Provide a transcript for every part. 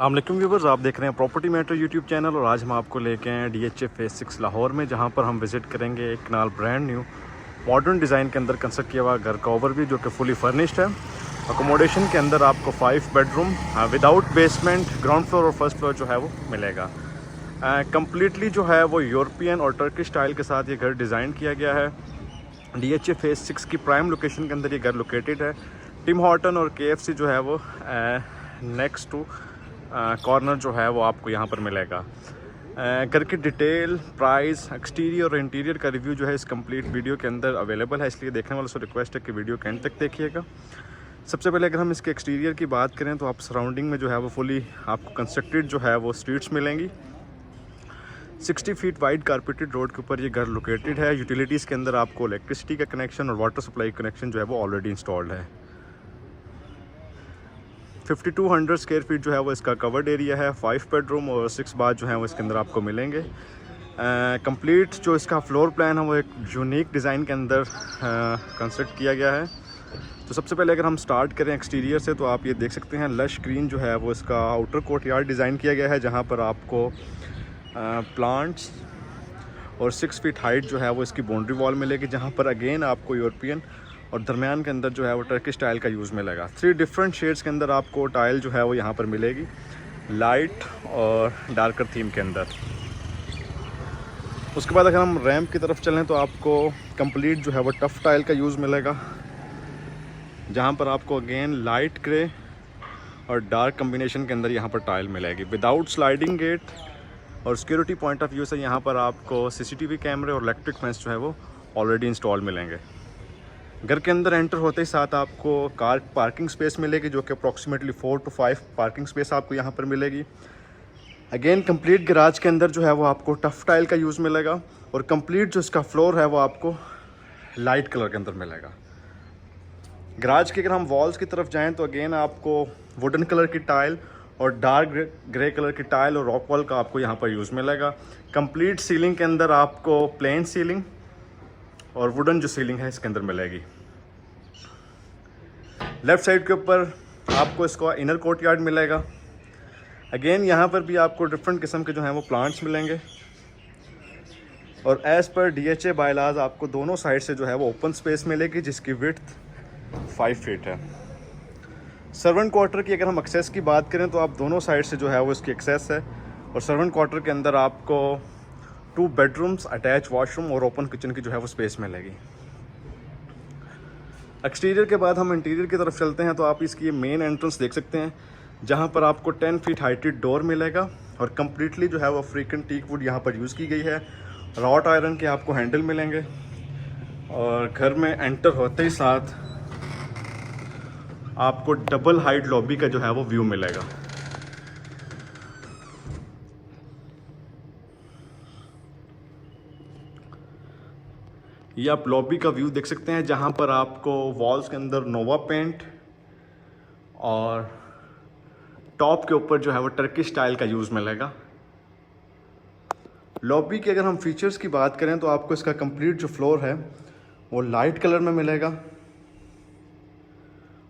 अस्सलाम व्यूवर्स, आप देख रहे हैं प्रॉपर्टी मैटर यूट्यूब चैनल और आज हम आपको लेके आए हैं DHA फेज़ 6 लाहौर में, जहां पर हम विज़िट करेंगे एक कनाल ब्रांड न्यू मॉडर्न डिज़ाइन के अंदर कंस्ट्रक्ट किया हुआ घर का ओवरव्यू जो कि फुली फर्निश्ड है। अकोमोडेशन के अंदर आपको 5 bedroom without basement, ground floor और फर्स्ट फ्लोर जो है वो मिलेगा। कम्प्लीटली जो है वो यूरोपियन और टर्किश स्टाइल के साथ ये घर डिज़ाइन किया गया है। DHA फेज़ 6 की प्राइम लोकेशन के अंदर ये घर लोकेटेड है। टिम हॉर्टन और KFC जो है वो नेक्स्ट टू कॉर्नर जो है वो आपको यहाँ पर मिलेगा। घर की डिटेल, प्राइस, एक्सटीरियर और इंटीरियर का रिव्यू जो है इस कंप्लीट वीडियो के अंदर अवेलेबल है, इसलिए देखने वालों से रिक्वेस्ट है कि वीडियो के एंड तक देखिएगा। सबसे पहले अगर हम इसके एक्सटीरियर की बात करें तो आप सराउंडिंग में जो है वो फुली आपको कंस्ट्रक्टेड जो है वो स्ट्रीट्स मिलेंगी। 60 फीट वाइड कारपेटेड रोड के ऊपर ये घर लोकेटेड है। यूटिलिटीज़ के अंदर आपको इलेक्ट्रिसिटी का कनेक्शन और वाटर सप्लाई कनेक्शन जो है वो ऑलरेडी इंस्टॉल्ड है। 5200 स्क्वायर फीट जो है वो इसका कवर्ड एरिया है। 5 बेडरूम और 6 बाथ जो है वो इसके अंदर आपको मिलेंगे। कंप्लीट जो इसका फ्लोर प्लान है वो एक यूनिक डिज़ाइन के अंदर कंस्ट्रक्ट किया गया है। तो सबसे पहले अगर हम स्टार्ट करें एक्सटीरियर से तो आप ये देख सकते हैं लश ग्रीन जो है वो इसका आउटर कोर्टयार्ड डिज़ाइन किया गया है, जहाँ पर आपको प्लांट्स और 6 फीट हाइट जो है वो इसकी बाउंड्री वॉल मिलेगी, जहाँ पर अगेन आपको यूरोपियन और दरमियान के अंदर जो है वो टर्किश टाइल का यूज़ मिलेगा। 3 डिफरेंट शेड्स के अंदर आपको टाइल जो है वो यहाँ पर मिलेगी, लाइट और डार्कर थीम के अंदर। उसके बाद अगर हम रैम्प की तरफ चलें तो आपको कंप्लीट जो है वो टफ टाइल का यूज़ मिलेगा, जहाँ पर आपको अगेन लाइट ग्रे और डार्क कम्बिनेशन के अंदर यहाँ पर टाइल मिलेगी विदाउट स्लाइडिंग गेट। और सिक्योरिटी पॉइंट ऑफ व्यू से यहाँ पर आपको CCTV कैमरे और इलेक्ट्रिक फेंस जो है वो ऑलरेडी इंस्टॉल मिलेंगे। घर के अंदर एंटर होते ही साथ आपको कार पार्किंग स्पेस मिलेगी, जो कि अप्रॉक्सीमेटली 4 to 5 पार्किंग स्पेस आपको यहाँ पर मिलेगी। अगेन कंप्लीट गराज के अंदर जो है वो आपको टफ टाइल का यूज़ मिलेगा और कंप्लीट जो इसका फ्लोर है वो आपको लाइट कलर के अंदर मिलेगा। गराज के अगर हम वॉल्स की तरफ जाएँ तो अगेन आपको वुडन कलर की टाइल और डार्क ग्रे कलर की टाइल और रॉक वॉल का आपको यहाँ पर यूज़ मिलेगा। कंप्लीट सीलिंग के अंदर आपको प्लेन सीलिंग और वुडन जो सीलिंग है इसके अंदर मिलेगी। लेफ़्ट साइड के ऊपर आपको इसका इनर कोर्टयार्ड मिलेगा। अगेन यहाँ पर भी आपको डिफरेंट किस्म के जो हैं वो प्लांट्स मिलेंगे और एज़ पर DHA बायलाज आपको दोनों साइड से जो है वो ओपन स्पेस मिलेगी, जिसकी विड्थ 5 फीट है। सर्वेंट क्वार्टर की अगर हम एक्सेस की बात करें तो आप दोनों साइड से जो है वो इसकी एक्सेस है और सर्वेंट क्वार्टर के अंदर आपको 2 बेडरूम्स, अटैच वॉशरूम और ओपन किचन की जो है वो स्पेस मिलेगी। एक्सटीरियर के बाद हम इंटीरियर की तरफ चलते हैं तो आप इसकी ये मेन एंट्रेंस देख सकते हैं, जहां पर आपको 10 फीट हाइटेड डोर मिलेगा और कम्प्लीटली जो है वो अफ्रीकन टीक वुड यहाँ पर यूज़ की गई है। रॉट आयरन के आपको हैंडल मिलेंगे और घर में एंटर होते ही साथ आपको डबल हाइट लॉबी का जो है वो व्यू मिलेगा। ये आप लॉबी का व्यू देख सकते हैं, जहां पर आपको वॉल्स के अंदर नोवा पेंट और टॉप के ऊपर जो है वो टर्किश स्टाइल का यूज़ मिलेगा। लॉबी के अगर हम फीचर्स की बात करें तो आपको इसका कंप्लीट जो फ्लोर है वो लाइट कलर में मिलेगा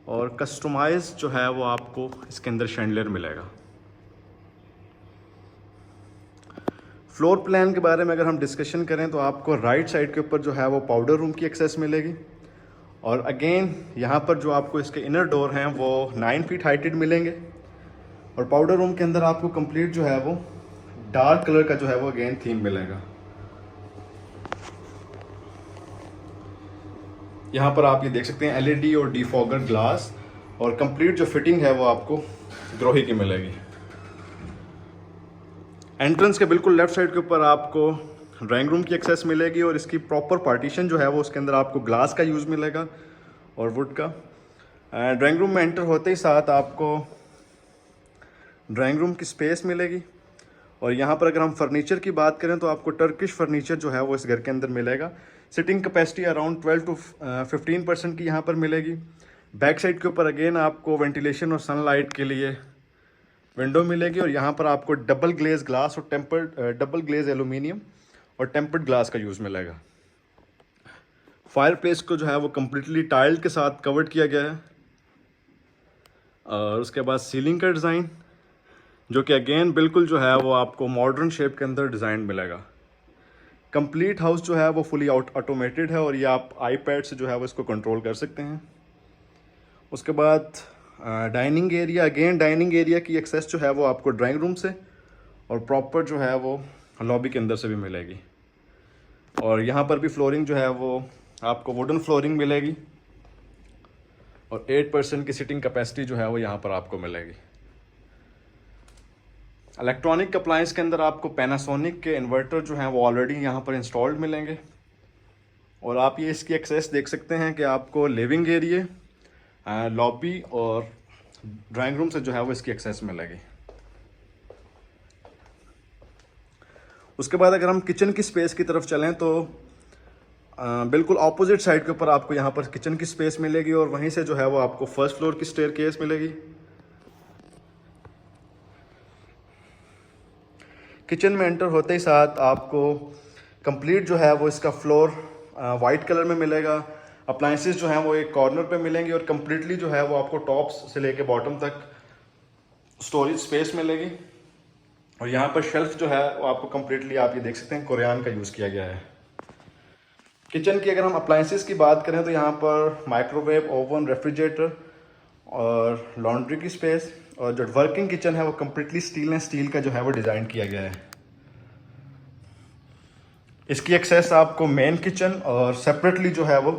और कस्टमाइज जो है वो आपको इसके अंदर शैंडलियर मिलेगा। फ्लोर प्लान के बारे में अगर हम डिस्कशन करें तो आपको राइट साइड के ऊपर जो है वो पाउडर रूम की एक्सेस मिलेगी और अगेन यहाँ पर जो आपको इसके इनर डोर हैं वो 9 फीट हाइटेड मिलेंगे और पाउडर रूम के अंदर आपको कंप्लीट जो है वो डार्क कलर का जो है वो अगेन थीम मिलेगा। यहाँ पर आप ये देख सकते हैं LED और डिफॉगर ग्लास और कंप्लीट जो फिटिंग है वो आपको ग्रोही की मिलेगी। एंट्रेंस के बिल्कुल लेफ्ट साइड के ऊपर आपको ड्राइंग रूम की एक्सेस मिलेगी और इसकी प्रॉपर पार्टीशन जो है वो उसके अंदर आपको ग्लास का यूज़ मिलेगा और वुड का। ड्राइंग रूम में एंटर होते ही साथ आपको ड्राइंग रूम की स्पेस मिलेगी और यहाँ पर अगर हम फर्नीचर की बात करें तो आपको टर्किश फर्नीचर जो है वो इस घर के अंदर मिलेगा। सिटिंग कैपेसिटी अराउंड 12 to 15% की यहाँ पर मिलेगी। बैक साइड के ऊपर अगेन आपको वेंटिलेशन और सनलाइट के लिए विंडो मिलेगी और यहाँ पर आपको डबल ग्लेज ग्लास और डबल ग्लेज एलुमिनियम और टेम्पर्ड ग्लास का यूज़ मिलेगा। फायर प्लेस को जो है वो कम्प्लीटली टाइल के साथ कवर्ड किया गया है और उसके बाद सीलिंग का डिज़ाइन, जो कि अगेन बिल्कुल जो है वो आपको मॉडर्न शेप के अंदर डिज़ाइन मिलेगा। कंप्लीट हाउस जो है वो फुली ऑटोमेटेड है और ये आप आईपैड से जो है वो इसको कंट्रोल कर सकते हैं। उसके बाद dining area, again dining area की एक्सेस जो है वो आपको ड्राइंग रूम से और प्रॉपर जो है वो लॉबी के अंदर से भी मिलेगी। और यहाँ पर भी फ्लोरिंग जो है वो आपको वुडन फ्लोरिंग मिलेगी और 8% की सिटिंग कैपेसिटी जो है वो यहाँ पर आपको मिलेगी। इलेक्ट्रॉनिक अप्लायंस के अंदर आपको पैनासोनिक के इन्वर्टर जो हैं वो ऑलरेडी यहाँ पर इंस्टॉल्ड मिलेंगे। और आप ये इसकी एक्सेस देख सकते हैं कि आपको लिविंग एरिया, लॉबी और ड्राइंग रूम से जो है वो इसकी एक्सेस मिलेगी। उसके बाद अगर हम किचन की स्पेस की तरफ चलें तो बिल्कुल ऑपोजिट साइड के ऊपर आपको यहाँ पर किचन की स्पेस मिलेगी और वहीं से जो है वो आपको फर्स्ट फ्लोर की स्टेयरकेस मिलेगी। किचन में एंटर होते ही साथ आपको कंप्लीट जो है वो इसका फ्लोर वाइट कलर में मिलेगा। अप्लायंसेस जो हैं वो एक कॉर्नर पे मिलेंगी और कम्प्लीटली जो है वो आपको टॉप्स से लेके बॉटम तक स्टोरेज स्पेस मिलेगी। और यहाँ पर शेल्फ जो है वो आपको कम्प्लीटली आप ये देख सकते हैं कोरियन का यूज़ किया गया है। किचन की अगर हम अप्लायंसेस की बात करें तो यहाँ पर माइक्रोवेव, ओवन, रेफ्रिजरेटर और लॉन्ड्री की स्पेस, और जो वर्किंग किचन है वो कम्प्लीटली स्टील का जो है वो डिज़ाइन किया गया है। इसकी एक्सेस आपको मेन किचन और सेपरेटली जो है वो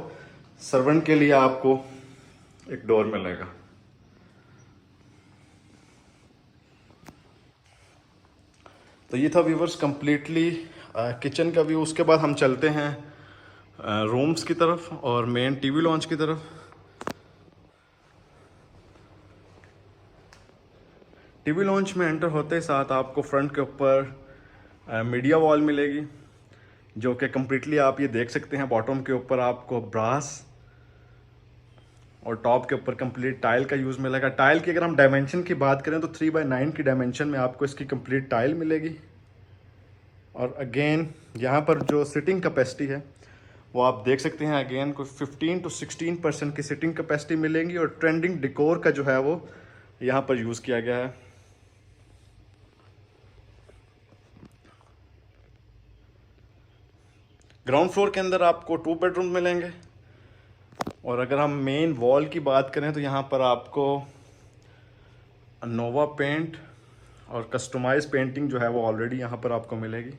सर्वेंट के लिए आपको एक डोर मिलेगा। तो ये था व्यूवर्स कम्प्लीटली किचन का व्यू। उसके बाद हम चलते हैं रूम्स की तरफ और मेन टीवी लॉन्च की तरफ। टीवी लॉन्च में एंटर होते ही साथ आपको फ्रंट के ऊपर मीडिया वॉल मिलेगी, जो कि कम्प्लीटली आप ये देख सकते हैं। बॉटम के ऊपर आपको ब्रास और टॉप के ऊपर कंप्लीट टाइल का यूज़ मिलेगा। टाइल की अगर हम डायमेंशन की बात करें तो 3x9 की डायमेंशन में आपको इसकी कंप्लीट टाइल मिलेगी। और अगेन यहाँ पर जो सिटिंग कैपेसिटी है वो आप देख सकते हैं, अगेन कोई 15 to 16% की सिटिंग कैपेसिटी मिलेंगी। और ट्रेंडिंग डिकोर का जो है वो यहाँ पर यूज़ किया गया है। ग्राउंड फ्लोर के अंदर आपको 2 बेडरूम मिलेंगे। और अगर हम मेन वॉल की बात करें तो यहाँ पर आपको नोवा पेंट और कस्टमाइज पेंटिंग जो है वो ऑलरेडी यहाँ पर आपको मिलेगी।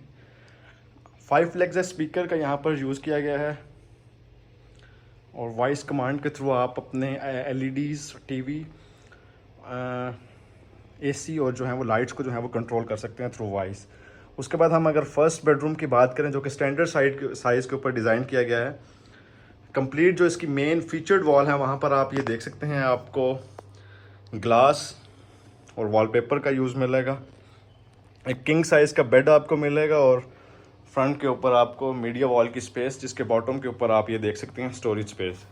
5 लेग्स स्पीकर का यहाँ पर यूज़ किया गया है और वॉइस कमांड के थ्रू आप अपने एलईडीज़, टीवी, एसी और जो है वो लाइट्स को जो है वो कंट्रोल कर सकते हैं थ्रू वॉइस। उसके बाद हम अगर फर्स्ट बेडरूम की बात करें, जो कि स्टैंडर्ड साइज़ के ऊपर डिज़ाइन किया गया है, कंप्लीट जो इसकी मेन फीचर्ड वॉल है वहाँ पर आप ये देख सकते हैं आपको ग्लास और वॉलपेपर का यूज़ मिलेगा। एक किंग साइज़ का बेड आपको मिलेगा और फ्रंट के ऊपर आपको मीडिया वॉल की स्पेस, जिसके बॉटम के ऊपर आप ये देख सकते हैं स्टोरेज स्पेस।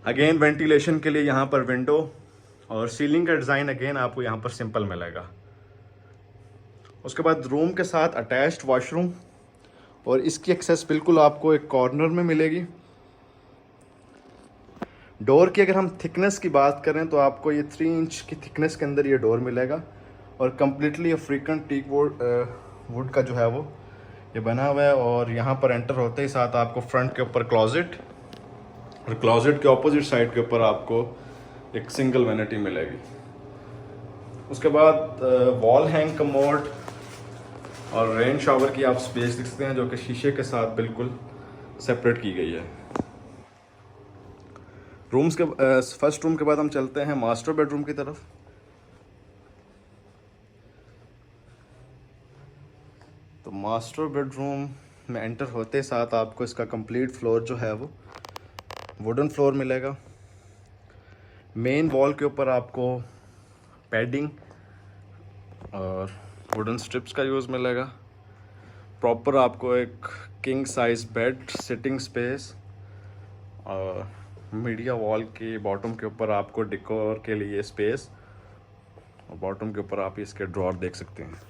अगेन वेंटिलेशन के लिए यहाँ पर विंडो और सीलिंग का डिज़ाइन अगेन आपको यहाँ पर सिंपल मिलेगा। उसके बाद रूम के साथ अटैच्ड वॉशरूम और इसकी एक्सेस बिल्कुल आपको एक कॉर्नर में मिलेगी। डोर की अगर हम थिकनेस की बात करें तो आपको ये 3 इंच की थिकनेस के अंदर ये डोर मिलेगा और कम्प्लीटली अफ्रीकन टीक वुड का जो है वो ये बना हुआ है। और यहाँ पर एंटर होते ही साथ आपको फ्रंट के ऊपर क्लोजेट और क्लोजेट के ऑपोजिट साइड के ऊपर आपको एक सिंगल वैनिटी मिलेगी। उसके बाद वॉल हैंग कमोड और रेन शावर की आप स्पेस देख सकते हैं, जो कि शीशे के साथ बिल्कुल सेपरेट की गई है। रूम्स के फर्स्ट रूम के बाद हम चलते हैं मास्टर बेडरूम की तरफ। तो मास्टर बेडरूम में एंटर होते साथ आपको इसका कंप्लीट फ्लोर जो है वो वुडन फ्लोर मिलेगा। मेन वॉल के ऊपर आपको पैडिंग और वुडन स्ट्रिप्स का यूज़ मिलेगा। प्रॉपर आपको एक king size bed, sitting space और मीडिया वॉल के बॉटम के ऊपर आपको डेकोर के लिए स्पेस और बॉटम के ऊपर आप इसके ड्रॉर देख सकते हैं।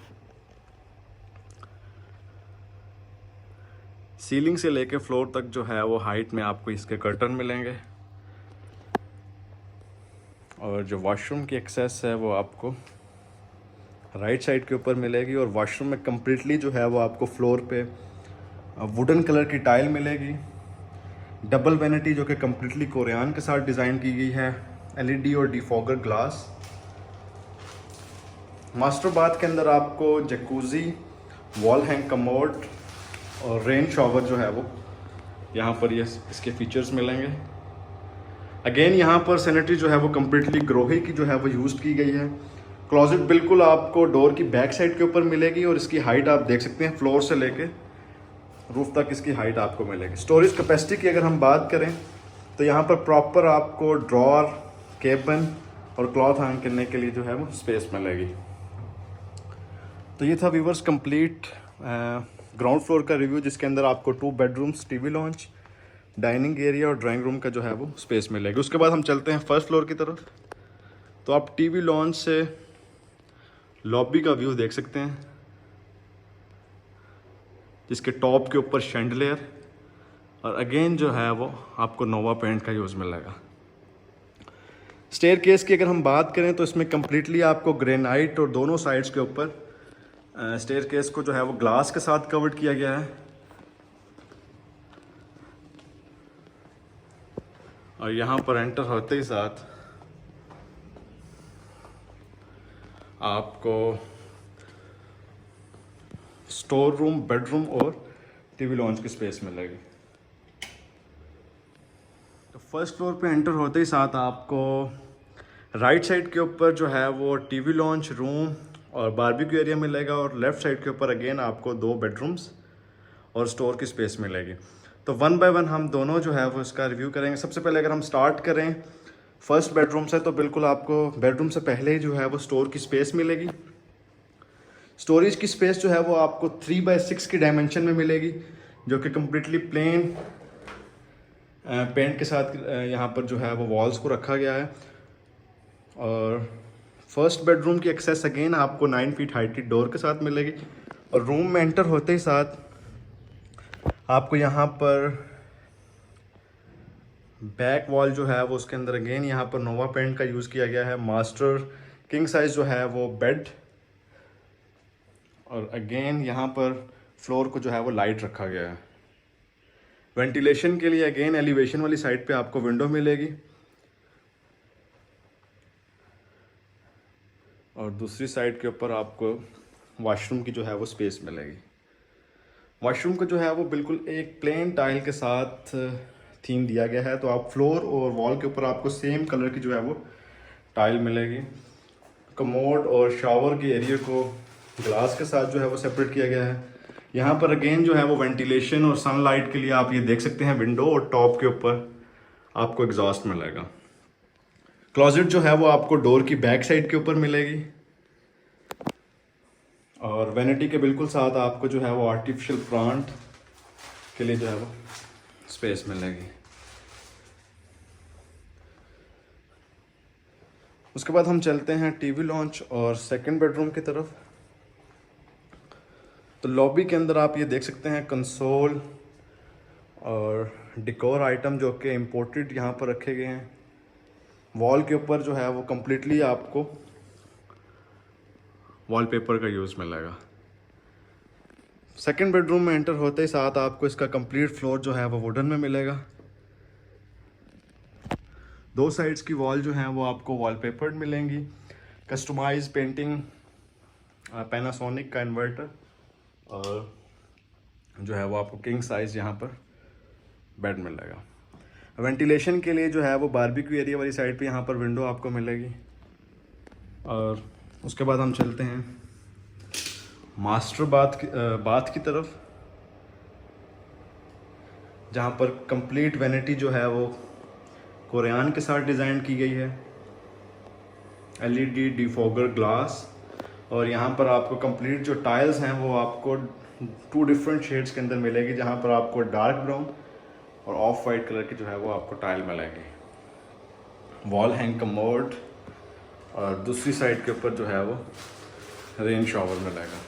सीलिंग से लेके फ्लोर तक जो है वो हाइट में आपको इसके कर्टन मिलेंगे। और जो वॉशरूम की एक्सेस है वो आपको राइट साइड के ऊपर मिलेगी। और वॉशरूम में कम्प्लीटली जो है वो आपको फ्लोर पे वुडन कलर की टाइल मिलेगी। डबल वैनिटी जो कि कम्प्लीटली कोरियान के साथ डिज़ाइन की गई है, एलईडी और डिफॉगर ग्लास। मास्टर बाथ के अंदर आपको जकूज़ी, वॉल हैंग कमोड और रेन शॉवर जो है वो यहाँ पर ये इसके फीचर्स मिलेंगे। अगेन यहाँ पर सैनिटरी जो है वो कम्प्लीटली ग्रोही की जो है वो यूज़ की गई है। क्लोजेट बिल्कुल आपको डोर की बैक साइड के ऊपर मिलेगी और इसकी हाइट आप देख सकते हैं, फ्लोर से लेके रूफ तक इसकी हाइट आपको मिलेगी। स्टोरेज कैपेसिटी की अगर हम बात करें तो यहाँ पर प्रॉपर आपको ड्रॉर, केबिन और क्लॉथ हैंग करने के लिए जो है वो स्पेस मिलेगी। तो ये था व्यूवर्स कंप्लीट ग्राउंड फ्लोर का रिव्यू, जिसके अंदर आपको 2 bedrooms, TV launch, dining area और ड्राइंग रूम का जो है वो स्पेस मिलेगा। उसके बाद हम चलते हैं फर्स्ट फ्लोर की तरफ। तो आप टीवी लॉन्च से लॉबी का व्यू देख सकते हैं, जिसके टॉप के ऊपर शैंडलियर और अगेन जो है वो आपको नोवा पेंट का यूज़ मिलेगा। स्टेयर केस की अगर हम बात करें तो इसमें कम्प्लीटली आपको ग्रेनाइट और दोनों साइड्स के ऊपर स्टेयर केस को जो है वो ग्लास के साथ कवर्ड किया गया है। और यहाँ पर एंटर होते ही साथ आपको स्टोर रूम, बेडरूम और टीवी लॉन्च की स्पेस मिलेगी। तो फर्स्ट फ्लोर पे एंटर होते ही साथ आपको राइट साइड के ऊपर जो है वो टीवी लॉन्च, रूम और बारबेक्यू एरिया मिलेगा। और लेफ़्ट साइड के ऊपर अगेन आपको 2 बेडरूम्स और स्टोर की स्पेस मिलेगी। तो 1 बाय 1 हम दोनों जो है वो इसका रिव्यू करेंगे। सबसे पहले अगर हम स्टार्ट करें फर्स्ट बेडरूम से, तो बिल्कुल आपको बेडरूम से पहले ही जो है वो स्टोर की स्पेस मिलेगी। स्टोरेज की स्पेस जो है वो आपको 3/6 की डायमेंशन में मिलेगी, जो कि कम्प्लीटली प्लेन पेंट के साथ यहाँ पर जो है वो वॉल्स को रखा गया है। और फर्स्ट बेडरूम की एक्सेस अगेन आपको 9 फीट हाइटेड डोर के साथ मिलेगी। और रूम में एंटर होते ही साथ आपको यहाँ पर बैक वॉल जो है वो उसके अंदर अगेन यहाँ पर नोवा पेंट का यूज़ किया गया है। मास्टर किंग साइज जो है वो बेड, और अगेन यहाँ पर फ्लोर को जो है वो लाइट रखा गया है। वेंटिलेशन के लिए अगेन एलिवेशन वाली साइड पे आपको विंडो मिलेगी और दूसरी साइड के ऊपर आपको वॉशरूम की जो है वो स्पेस मिलेगी। वॉशरूम को जो है वो बिल्कुल एक प्लेन टाइल के साथ थीम दिया गया है। तो आप फ्लोर और वॉल के ऊपर आपको सेम कलर की जो है वो टाइल मिलेगी। कमोड और शावर के एरिया को ग्लास के साथ जो है वो सेपरेट किया गया है। यहाँ पर अगेन जो है वो वेंटिलेशन और सनलाइट के लिए आप ये देख सकते हैं विंडो, और टॉप के ऊपर आपको एग्जॉस्ट मिलेगा। क्लोजेट जो है वो आपको डोर की बैक साइड के ऊपर मिलेगी। और वैनिटी के बिल्कुल साथ आपको जो है वो आर्टिफिशियल प्लांट के लिए जो है वो स्पेस मिलेगी। उसके बाद हम चलते हैं टीवी लॉन्च और सेकंड बेडरूम की तरफ। तो लॉबी के अंदर आप ये देख सकते हैं कंसोल और डेकोर आइटम जो कि इम्पोर्टेड यहाँ पर रखे गए हैं। वॉल के ऊपर जो है वो कम्प्लीटली आपको वॉलपेपर का यूज़ मिलेगा। सेकंड बेडरूम में एंटर होते ही साथ आपको इसका कंप्लीट फ्लोर जो है वो वुडन में मिलेगा। 2 साइड्स की वॉल जो है वो आपको वॉलपेपर्ड मिलेंगी। कस्टमाइज पेंटिंग, पैनासोनिक का इन्वर्टर, और जो है वो आपको किंग साइज़ यहाँ पर बेड मिलेगा। वेंटिलेशन के लिए जो है वो बारबेक्यू एरिया वाली साइड पे यहाँ पर विंडो आपको मिलेगी। और उसके बाद हम चलते हैं मास्टर बाथ की तरफ, जहाँ पर कंप्लीट वैनिटी जो है वो कोरियान के साथ डिज़ाइन की गई है। एलईडी डिफॉगर ग्लास, और यहाँ पर आपको कंप्लीट जो टाइल्स हैं वो आपको 2 डिफरेंट शेड्स के अंदर मिलेगी, जहाँ पर आपको डार्क ब्राउन और ऑफ वाइट कलर की जो है वो आपको टाइल मिलेगी। वॉल हैंग कमोड, और दूसरी साइड के ऊपर जो है वो रेन शॉवर मिलेगा।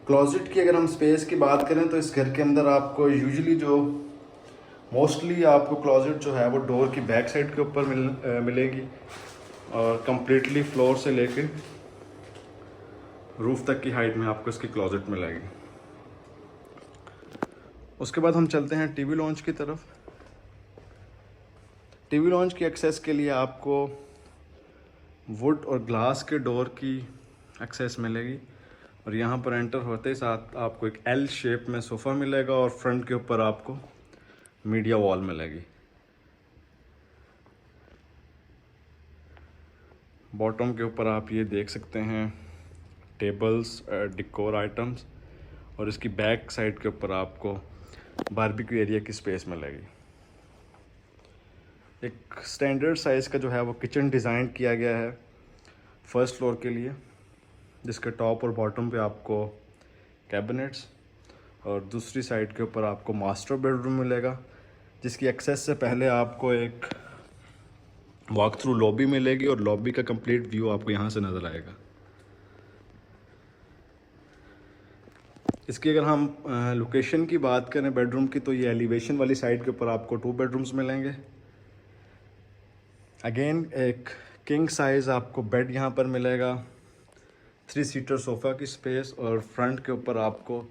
क्लोजेट की अगर हम स्पेस की बात करें तो इस घर के अंदर आपको यूजुअली जो मोस्टली आपको क्लोजेट जो है वो डोर की बैक साइड के ऊपर मिलेगी। और कम्प्लीटली फ्लोर से लेके रूफ तक की हाइट में आपको इसकी क्लोजेट मिलेगी। उसके बाद हम चलते हैं टीवी लॉन्च की तरफ। टीवी लॉन्च की एक्सेस के लिए आपको वुड और ग्लास के डोर की एक्सेस मिलेगी और यहाँ पर एंटर होते ही साथ आपको एक एल शेप में सोफ़ा मिलेगा और फ्रंट के ऊपर आपको मीडिया वॉल मिलेगी। बॉटम के ऊपर आप ये देख सकते हैं टेबल्स, डिकोर आइटम्स, और इसकी बैक साइड के ऊपर आपको बारबेक्यू एरिया की स्पेस मिलेगी। एक स्टैंडर्ड साइज़ का जो है वो किचन डिज़ाइन किया गया है फर्स्ट फ्लोर के लिए, जिसके टॉप और बॉटम पे आपको कैबिनेट्स और दूसरी साइड के ऊपर आपको मास्टर बेडरूम मिलेगा, जिसकी एक्सेस से पहले आपको एक वॉक थ्रू लॉबी मिलेगी और लॉबी का कंप्लीट व्यू आपको यहाँ से नज़र आएगा। इसकी अगर हम लोकेशन की बात करें बेडरूम की, तो ये एलिवेशन वाली साइड के ऊपर आपको 2 बेडरूम्स मिलेंगे। अगेन एक किंग साइज़ आपको बेड यहाँ पर मिलेगा, 3 सीटर सोफ़ा की स्पेस, और फ्रंट के ऊपर आपको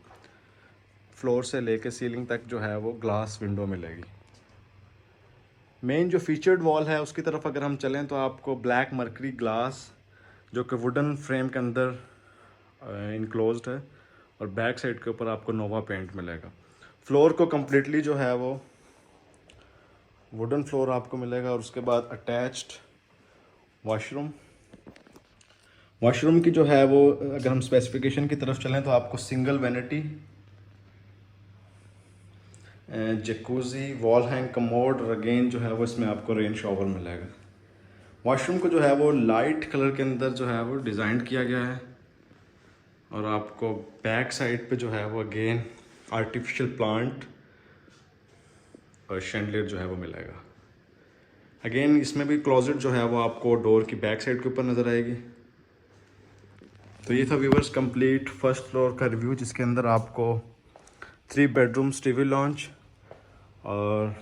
फ्लोर से लेके सीलिंग तक जो है वो ग्लास विंडो मिलेगी। मेन जो फीचर्ड वॉल है उसकी तरफ अगर हम चलें तो आपको ब्लैक मर्करी ग्लास जो कि वुडन फ्रेम के अंदर इनक्लोज्ड है, और बैक साइड के ऊपर आपको नोवा पेंट मिलेगा। फ्लोर को कम्प्लीटली जो है वो वुडन फ्लोर आपको मिलेगा, और उसके बाद अटैच्ड वॉशरूम की जो है वो अगर हम स्पेसिफिकेशन की तरफ चलें तो आपको single vanity, jacuzzi, wall hang commode, और अगेन जो है वो इसमें आपको रेन शॉवर मिलेगा। वॉशरूम को जो है वो लाइट कलर के अंदर जो है वो डिज़ाइन किया गया है, और आपको बैक साइड पे जो है वो अगेन आर्टिफिशियल प्लांट और शैंडलियर जो है वो मिलेगा। अगेन इसमें भी क्लोजेट जो है वो आपको डोर की बैक साइड के ऊपर नज़र आएगी। तो ये था व्यूवर्स कंप्लीट फर्स्ट फ्लोर का रिव्यू, जिसके अंदर आपको 3 बेडरूम्स, टीवी लॉन्च और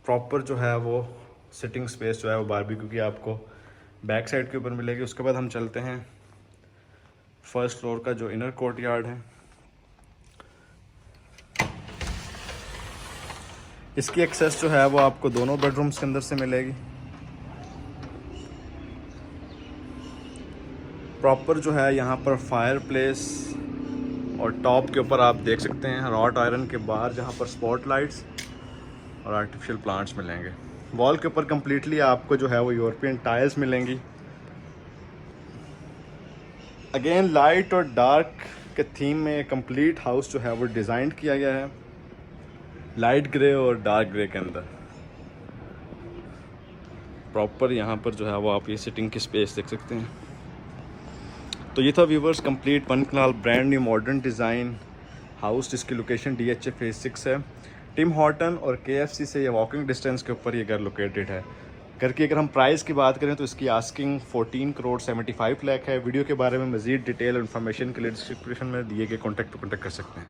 प्रॉपर जो है वो सिटिंग स्पेस जो है वो बारबेक्यू की आपको बैक साइड के ऊपर मिलेगी। उसके बाद हम चलते हैं फर्स्ट फ्लोर का जो इनर कोर्टयार्ड है। इसकी एक्सेस जो है वो आपको दोनों बेडरूम्स के अंदर से मिलेगी। प्रॉपर जो है यहाँ पर फायर प्लेस, और टॉप के ऊपर आप देख सकते हैं रॉट आयरन के बाहर जहाँ पर स्पॉट लाइट्स और आर्टिफिशियल प्लांट्स मिलेंगे। वॉल के ऊपर कम्प्लीटली आपको जो है वो यूरोपियन टाइल्स मिलेंगी। अगेन लाइट और डार्क के थीम में कंप्लीट हाउस जो है वो डिज़ाइन किया गया है, लाइट ग्रे और डार्क ग्रे के अंदर। प्रॉपर यहाँ पर जो है वो आप ये सिटिंग की स्पेस देख सकते हैं। तो ये था viewers complete 1 kanal brand new modern design house, जिसकी लोकेशन DHA फेज 6 है। टिम हॉर्टन और KFC से ये वॉकिंग डिस्टेंस के ऊपर ये घर लोकेटेड है। घर की अगर हम प्राइस की बात करें तो इसकी आस्किंग 14,75 लाख है। वीडियो के बारे में मज़ीद डिटेल और इन्फॉर्मेशन के लिए डिस्क्रिप्शन में दिए गए कॉन्टैक्ट कर सकते हैं।